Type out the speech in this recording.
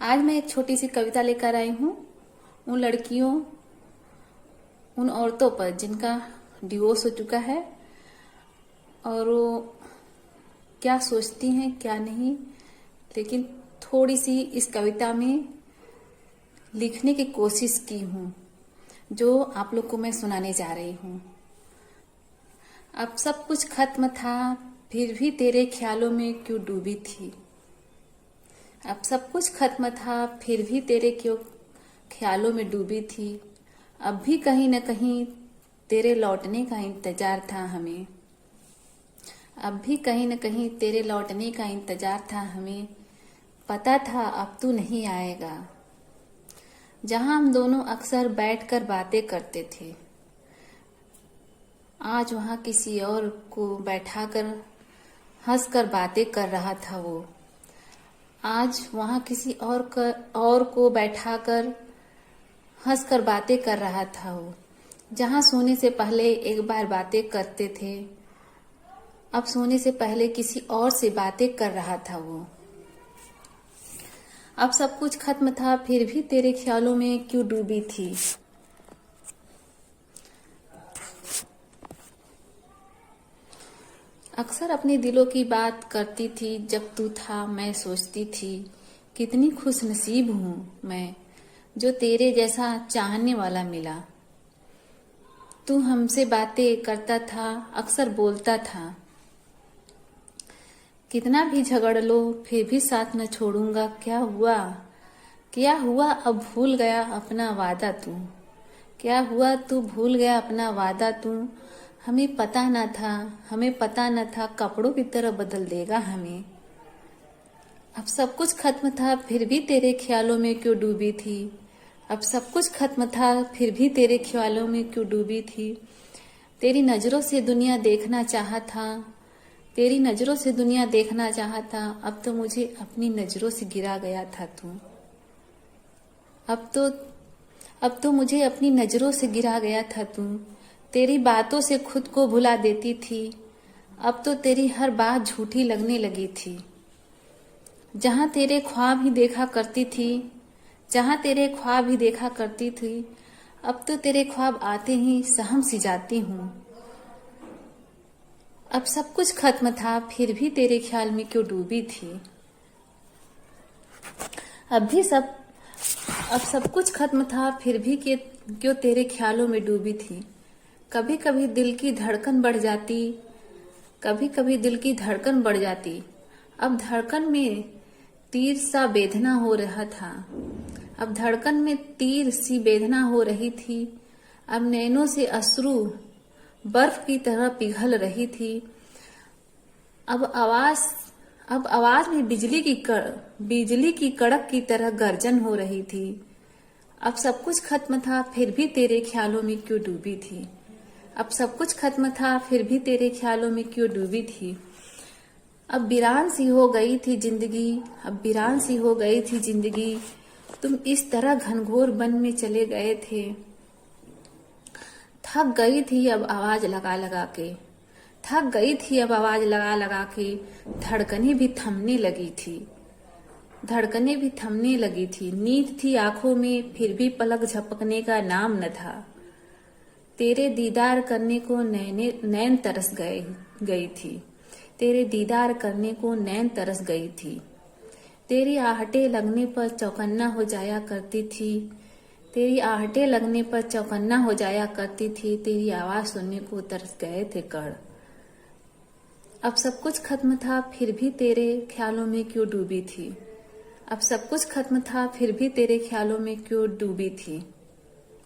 आज मैं एक छोटी सी कविता लेकर आई हूँ उन लड़कियों, उन औरतों पर जिनका डिवोर्स हो चुका है और वो क्या सोचती हैं क्या नहीं, लेकिन थोड़ी सी इस कविता में लिखने की कोशिश की हूँ जो आप लोग को मैं सुनाने जा रही हूँ। अब सब कुछ खत्म था फिर भी तेरे ख्यालों में क्यों डूबी थी। अब सब कुछ खत्म था फिर भी तेरे क्यों ख्यालों में डूबी थी। अब भी कहीं न कहीं तेरे लौटने का इंतजार था हमें। अब भी कहीं न कहीं तेरे लौटने का इंतजार था हमें। पता था अब तू नहीं आएगा। जहां हम दोनों अक्सर बैठकर बातें करते थे, आज वहां किसी और को बैठाकर हंसकर बातें कर रहा था वो। आज वहां किसी और को बैठाकर हंसकर बातें कर रहा था वो। जहां सोने से पहले एक बार बातें करते थे, अब सोने से पहले किसी और से बातें कर रहा था वो। अब सब कुछ खत्म था फिर भी तेरे ख्यालों में क्यों डूबी थी। अक्सर अपने दिलों की बात करती थी जब तू था, मैं सोचती थी कितनी खुश नसीब हूं मैं जो तेरे जैसा चाहने वाला मिला। तू हमसे बातें करता था, अक्सर बोलता था कितना भी झगड़ लो फिर भी साथ न छोड़ूंगा। क्या हुआ अब भूल गया अपना वादा तू। क्या हुआ तू भूल गया अपना वादा तू। हमें पता न था कपड़ों की तरह बदल देगा हमें। अब सब कुछ खत्म था फिर भी तेरे ख्यालों में क्यों डूबी थी। अब सब कुछ खत्म था फिर भी तेरे ख्यालों में क्यों डूबी थी। तेरी नजरों से दुनिया देखना चाहा था, तेरी नजरों से दुनिया देखना चाहा था। अब तो मुझे अपनी नजरों से गिरा गया था तू। अब तो मुझे अपनी नजरों से गिरा गया था तू। तेरी बातों से खुद को भुला देती थी। अब तो तेरी हर बात झूठी लगने लगी थी। जहां तेरे ख्वाब ही देखा करती थी, जहां तेरे ख्वाब ही देखा करती थी, अब तो तेरे ख्वाब आते ही सहम सी जाती हूँ। अब सब कुछ खत्म था फिर भी तेरे ख्याल में क्यों डूबी थी। अब सब कुछ खत्म था फिर भी क्यों तेरे ख्यालों में डूबी थी। कभी कभी दिल की धड़कन बढ़ जाती, कभी कभी दिल की धड़कन बढ़ जाती। अब धड़कन में तीर सा वेदना हो रहा था। अब धड़कन में तीर सी वेदना हो रही थी। अब नैनों से अश्रु बर्फ की तरह पिघल रही थी। अब आवाज में बिजली की कड़क की तरह गर्जन हो रही थी। अब सब कुछ खत्म था फिर भी तेरे ख्यालों में क्यों डूबी थी। अब सब कुछ खत्म था फिर भी तेरे ख्यालों में क्यों डूबी थी। अब वीरान सी हो गई थी जिंदगी, अब वीरान सी हो गई थी जिंदगी। तुम इस तरह घनघोर वन में चले गए थे। थक गई थी अब आवाज लगा लगा के, थक गई थी अब आवाज लगा लगा के। धड़कनें भी थमने लगी थी, धड़कनें भी थमने लगी थी। नींद थी आंखों में फिर भी पलक झपकने का नाम न था। तेरे दीदार करने को नैन तरस गई थी, तेरे दीदार करने को नैन तरस गई थी। तेरी आहटें लगने पर चौकन्ना हो जाया करती थी, तेरी आहटें लगने पर चौकन्ना हो जाया करती थी। तेरी आवाज सुनने को तरस गए थे कण। अब सब कुछ खत्म था फिर भी तेरे ख्यालों में क्यों डूबी थी। अब सब कुछ खत्म था फिर भी तेरे ख्यालों में क्यों डूबी थी।